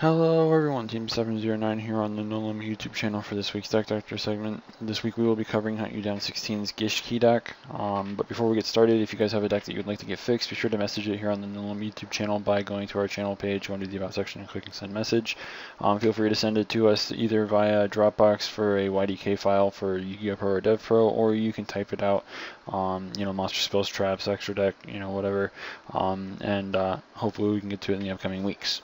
Hello everyone, Team 709 here on the No Limit YouTube channel for this week's Deck Doctor segment. This week we will be covering Huntyoudown16's Gishki deck. But before we get started, if you guys have a deck that you would like to get fixed, be sure to message it here on the No Limit YouTube channel by going to our channel page, going to the About section and clicking Send Message. Feel free to send it to us either via Dropbox for a YDK file for Yu-Gi-Oh! Pro or Dev Pro, or you can type it out, monster spells, traps, extra deck, whatever, and hopefully we can get to it in the upcoming weeks.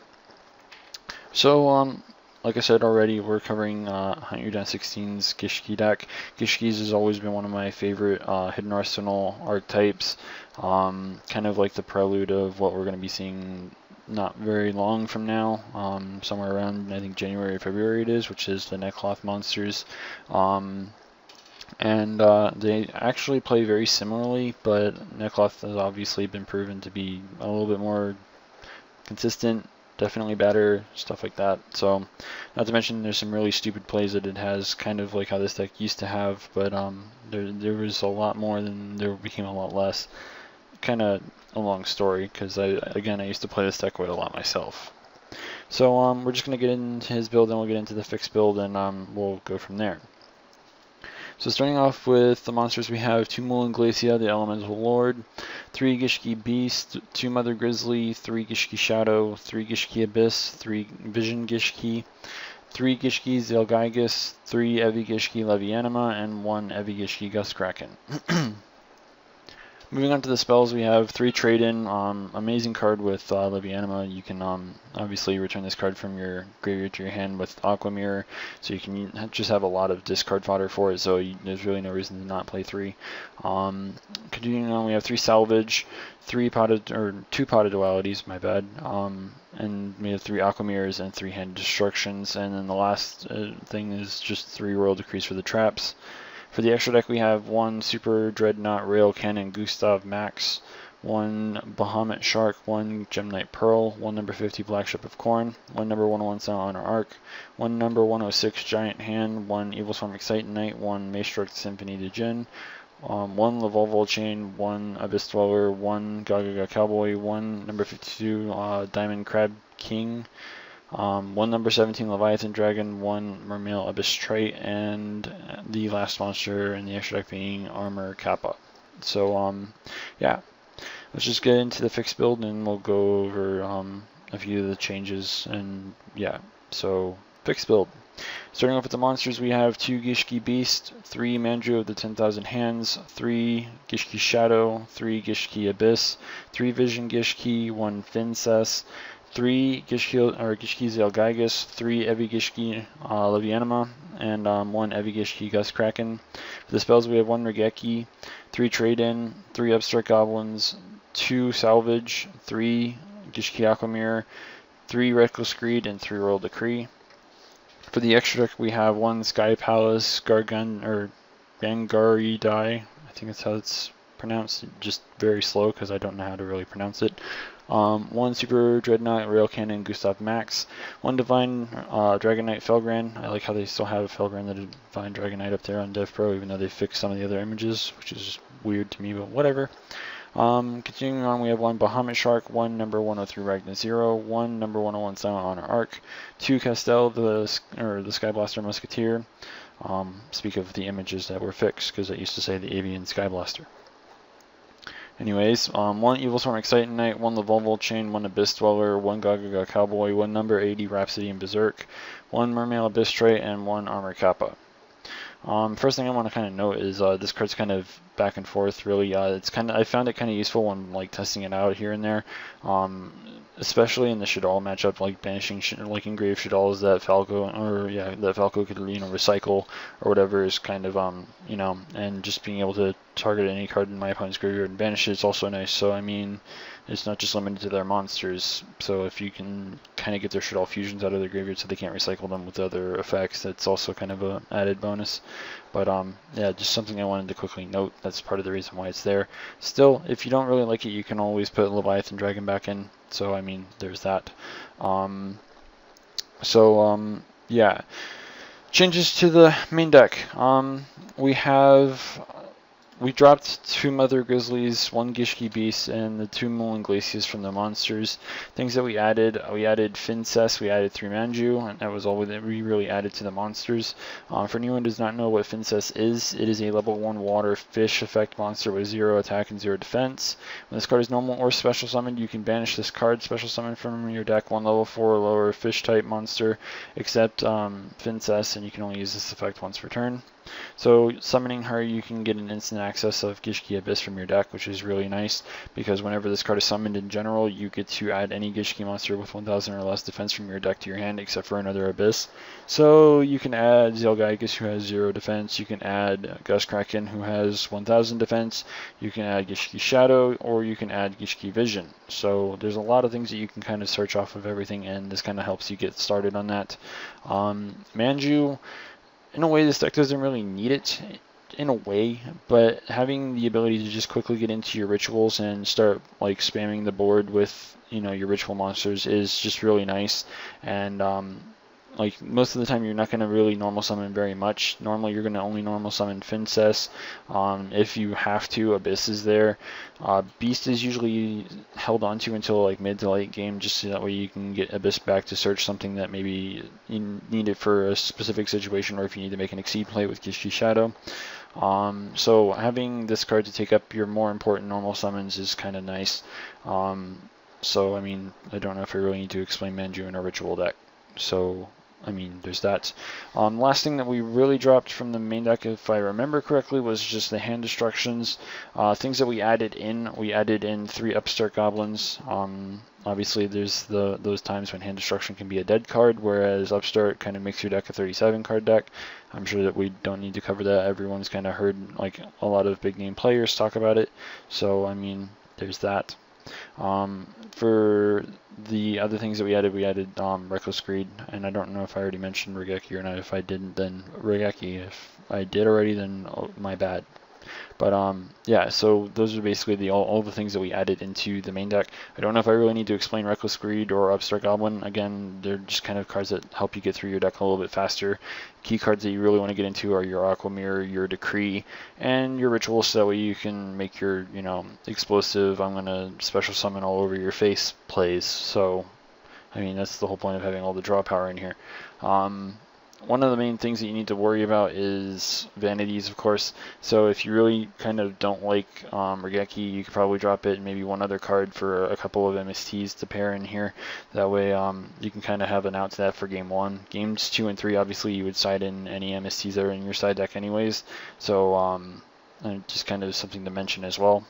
So, like I said already, we're covering Huntyoudown16's Gishki deck. Gishki's has always been one of my favorite Hidden Arsenal archetypes, kind of like the prelude of what we're going to be seeing not very long from now, somewhere around, I think, January or February it is, which is the Neckcloth monsters. They actually play very similarly, but Neckcloth has obviously been proven to be a little bit more consistent, definitely better, stuff like that. So, not to mention there's some really stupid plays that it has, kind of like how this deck used to have, but there was a lot more, then there became a lot less. Kind of a long story, because I used to play this deck quite a lot myself. So we're just going to get into his build, and we'll get into the fixed build, and we'll go from there. So starting off with the monsters, we have 2 Mulan Glacia, the Elemental Lord, 3 Gishki Beast, 2 Mother Grizzly, 3 Gishki Shadow, 3 Gishki Abyss, 3 Vision Gishki, 3 Gishki Zelgigus, 3 Evi Gishki Levianima, and 1 Evi Gishki Gust Kraken. Moving on to the spells, we have 3 trade-in, amazing card with Levianima. You can obviously return this card from your graveyard to your hand with Aqua Mirror, so you can just have a lot of discard fodder for it, so there's really no reason to not play 3. Continuing on, we have 3 Salvage, 2 Potted Dualities, my bad, and we have 3 Aqua Mirrors and 3 Hand Destructions, and then the last thing is just 3 Royal Decrees for the traps. For the extra deck, we have 1 Super Dreadnought Rail Cannon Gustav Max, 1 Bahamut Shark, 1 Gem Knight Pearl, 1 number 50 Black Ship of Corn, 1 number 101 Silent Honor Arc, 1 number 106 Giant Hand, 1 Evil Swarm Excite Knight, 1 Maestro Symphony de Jin, 1 Lavolval Chain, 1 Abyss Dweller, 1 Gaga Cowboy, 1 number 52 Diamond Crab King, 1 number 17 Leviathan Dragon, 1 Mermail Abyss Trait, and the last monster in the extra deck being Armor Kappa. So yeah, let's just get into the fixed build and we'll go over a few of the changes, and yeah, so fixed build. Starting off with the monsters, we have 2 Gishki Beast, 3 Mandrew of the 10,000 Hands, 3 Gishki Shadow, 3 Gishki Abyss, 3 Vision Gishki, 1 Fincess, 3 Gishki Zelgigus, 3 Evi Gishki Levianima, and 1 Evi Gishki Gust Kraken. For the spells, we have 1 Regeki, 3 Trade-In, 3 Upstart Goblins, 2 Salvage, 3 Gishki Aqua Mirror, 3 Reckless Greed, and 3 Royal Decree. For the extra deck, we have 1 Sky Palace Gangaridai, I think that's how it's pronounced, just very slow because I don't know how to really pronounce it. 1 Super Dreadnought Rail Cannon Gustav Max, 1 Divine Dragon Knight Felgran. I like how they still have Felgran the Divine Dragon Knight up there on Dev Pro, even though they fixed some of the other images, which is just weird to me, but whatever. Continuing on, we have 1 Bahamut Shark, 1 number 103 Ragna Zero, 1 number 101 Silent Honor Arc, 2 Castel the Skyblaster Musketeer. Speak of the images that were fixed, because it used to say the Avian Skyblaster. Anyways, 1 Evil Swarm Excite Knight, 1 Lavolval Chain, 1 Abyss Dweller, 1 Gaga Cowboy, 1 number 80 Rhapsody and Berserk, 1 Mermail Abyss Trait, and 1 Armor Kappa. First thing I want to kind of note is this card's kind of back and forth, really. I found it kind of useful when like testing it out here and there, especially in the Shaddoll matchup, like banishing like engraved Shadolls that Falco could recycle or whatever is kind of and just being able to target any card in my opponent's graveyard and banish it is also nice. So I mean, it's not just limited to their monsters. So if you can kind of get their Shaddoll fusions out of their graveyard so they can't recycle them with other effects, that's also kind of a added bonus. But yeah, just something I wanted to quickly note. That's part of the reason why it's there. Still, if you don't really like it, you can always put Leviathan Dragon back in. So I mean, there's that. Yeah. Changes to the main deck. We have we dropped 2 Mother Grizzlies, 1 Gishki Beast, and the 2 Mullen Glaciers from the monsters. Things that we added Fincest, we added 3 Manju, and that was all that we really added to the monsters. For anyone who does not know what Fincest is, it is a level 1 water fish effect monster with 0 attack and 0 defense. When this card is normal or special summoned, you can banish this card, special summon from your deck, 1 level 4 or lower fish type monster, except Fincest, and you can only use this effect once per turn. So summoning her, you can get an instant access of Gishki Abyss from your deck, which is really nice, because whenever this card is summoned in general, you get to add any Gishki monster with 1000 or less defense from your deck to your hand, except for another Abyss. So you can add Zelgaikus, who has 0 defense, you can add Gus Kraken, who has 1000 defense, you can add Gishki Shadow, or you can add Gishki Vision. So there's a lot of things that you can kind of search off of everything, and this kind of helps you get started on that. Manju, in a way, this deck doesn't really need it, in a way, but having the ability to just quickly get into your rituals and start like spamming the board with, you know, your ritual monsters is just really nice. And like most of the time, you're not going to really normal summon very much. Normally, you're going to only normal summon Fincest. If you have to, Abyss is there. Beast is usually held onto until like mid to late game, just so that way you can get Abyss back to search something that maybe you need it for a specific situation, or if you need to make an Exceed play with Gishki Shadow. So having this card to take up your more important normal summons is kind of nice. So I mean, I don't know if I really need to explain Manju in a ritual deck. So I mean, there's that. Last thing that we really dropped from the main deck, if I remember correctly, was just the hand destructions. Things that we added in 3 Upstart Goblins. Obviously, there's those times when hand destruction can be a dead card, whereas Upstart kind of makes your deck a 37 card deck. I'm sure that we don't need to cover that. Everyone's kind of heard like a lot of big name players talk about it. So I mean, there's that. For the other things that we added Reckless Greed, and I don't know if I already mentioned Regeki or not. If I didn't, then Regeki. If I did already, then my bad. But yeah, so those are basically all the things that we added into the main deck. I don't know if I really need to explain Reckless Greed or Upstart Goblin. Again, they're just kind of cards that help you get through your deck a little bit faster. Key cards that you really want to get into are your Aqua Mirror, your Decree, and your Ritual, so that way you can make your, you know, explosive, I'm going to special summon all over your face plays. So, I mean, that's the whole point of having all the draw power in here. One of the main things that you need to worry about is vanities, of course. So if you really kind of don't like Regeki, you could probably drop it and maybe one other card for a couple of MSTs to pair in here. That way you can kind of have an out to that for game 1. Games 2 and 3, obviously you would side in any MSTs that are in your side deck anyways. So just kind of something to mention as well.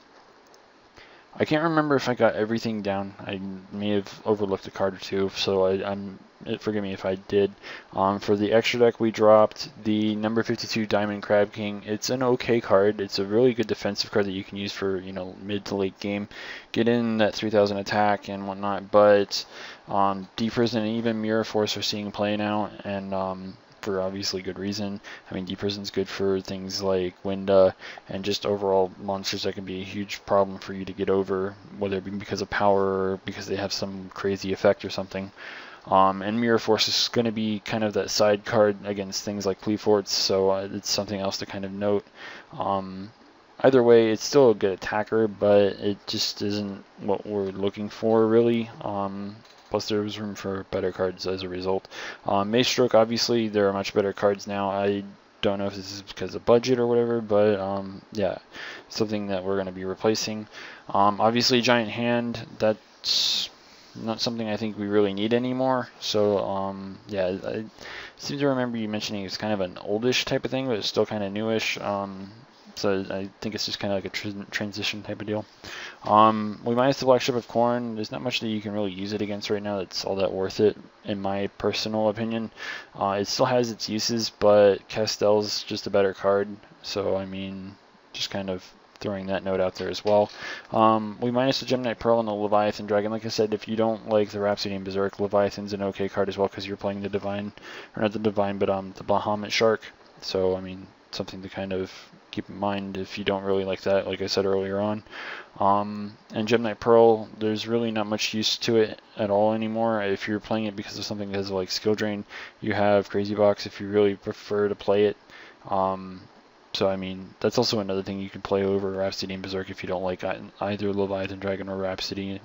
I can't remember if I got everything down. I may have overlooked a card or two, so forgive me if I did. For the extra deck, we dropped the number 52 Diamond Crab King. It's an okay card. It's a really good defensive card that you can use for, you know, mid to late game. Get in that 3000 attack and whatnot, but Deep Prison and even Mirror Force are seeing play now, and for obviously good reason. I mean, Deep Prison's good for things like Winda and just overall monsters that can be a huge problem for you to get over, whether it be because of power or because they have some crazy effect or something. And Mirror Force is going to be kind of that side card against things like Pleaforts, so it's something else to kind of note. Either way, it's still a good attacker, but it just isn't what we're looking for, really. Plus, there was room for better cards as a result. Mace Stroke, obviously, there are much better cards now. I don't know if this is because of budget or whatever, but yeah, something that we're going to be replacing. Obviously, Giant Hand, that's not something I think we really need anymore. So, yeah, I seem to remember you mentioning it's kind of an oldish type of thing, but it's still kind of newish. So I think it's just kind of like a transition type of deal. We minus the Black Strip of Corn. There's not much that you can really use it against right now that's all that worth it, in my personal opinion. It still has its uses, but Castell's just a better card. So, I mean, just kind of throwing that note out there as well. We minus the Gemini Pearl and the Leviathan Dragon. Like I said, if you don't like the Rhapsody and Berserk, Leviathan's an okay card as well, because you're playing the Divine, or not the Divine, but the Bahamut Shark. So, I mean, something to kind of keep in mind if you don't really like that, like I said earlier on. And Gemini Pearl, there's really not much use to it at all anymore. If you're playing it because of something that has like skill drain, you have Crazy Box if you really prefer to play it. So I mean, that's also another thing you can play over Rhapsody and Berserk if you don't like either Leviathan Dragon or Rhapsody.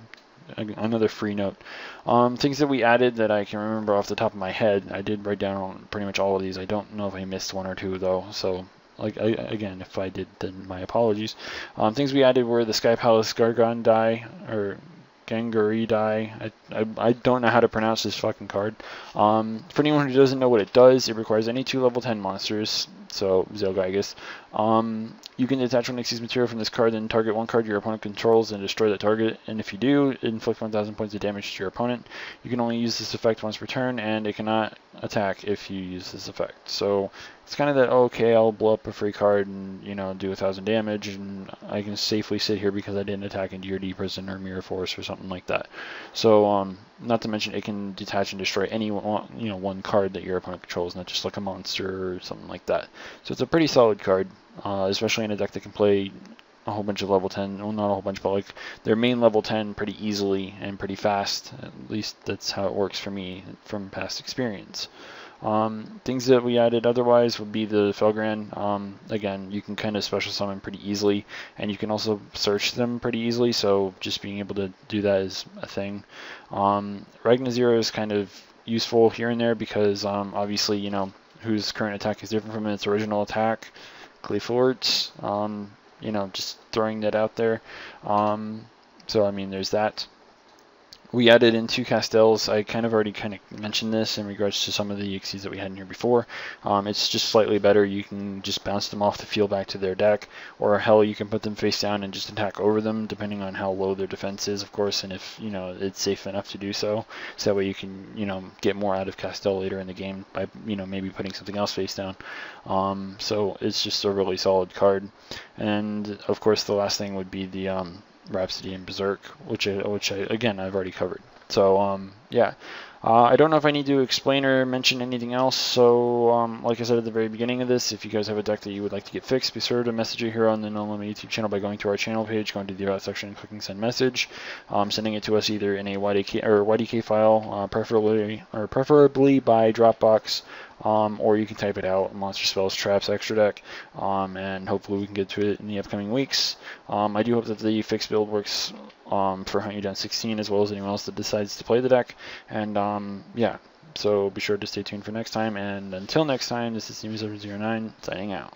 Another free note. Things that we added that I can remember off the top of my head. I did write down pretty much all of these. I don't know if I missed one or two though. So again, if I did, then my apologies. Things we added were the Sky Palace Gargon die, or Gangari die. I don't know how to pronounce this fucking card. For anyone who doesn't know what it does, it requires any 2 level 10 monsters, so Zelgigus. You can detach one Xyz material from this card, then target one card your opponent controls and destroy that target, and if you do, inflict 1,000 points of damage to your opponent. You can only use this effect once per turn, and it cannot attack if you use this effect. So it's kind of that, okay, I'll blow up a free card and, you know, do 1,000 damage, and I can safely sit here because I didn't attack into your D Prison or Mirror Force or something like that. So, not to mention it can detach and destroy any one card that your opponent controls, not just like a monster or something like that. So it's a pretty solid card, especially in a deck that can play a whole bunch of level 10, well, not a whole bunch, but like their main level 10 pretty easily and pretty fast. At least that's how it works for me from past experience. Things that we added otherwise would be the Felgran. Again, you can kind of special summon pretty easily, and you can also search them pretty easily, so just being able to do that is a thing. Ragnazero is kind of useful here and there because obviously, you know, whose current attack is different from its original attack. Clayforts, you know, just throwing that out there. So I mean, there's that. We added in 2 Castels. I kind of already mentioned this in regards to some of the Xyz that we had in here before. It's just slightly better. You can just bounce them off the field back to their deck, or hell, you can put them face down and just attack over them, depending on how low their defense is, of course, and if, you know, it's safe enough to do so. So that way you can, you know, get more out of Castel later in the game by, you know, maybe putting something else face down. So it's just a really solid card. And of course, the last thing would be the Rhapsody and Berserk, which again I've already covered. So yeah, I don't know if I need to explain or mention anything else. So like I said at the very beginning of this, if you guys have a deck that you would like to get fixed, be sure to message it here on the No Limit YouTube channel by going to our channel page, going to the About section, and clicking Send Message, sending it to us either in a YDK file, preferably by Dropbox. Or you can type it out, Monster Spells Traps Extra Deck, and hopefully we can get to it in the upcoming weeks. I do hope that the fixed build works for Huntyoudown16 as well as anyone else that decides to play the deck. And yeah, so be sure to stay tuned for next time. And until next time, this is Team709 signing out.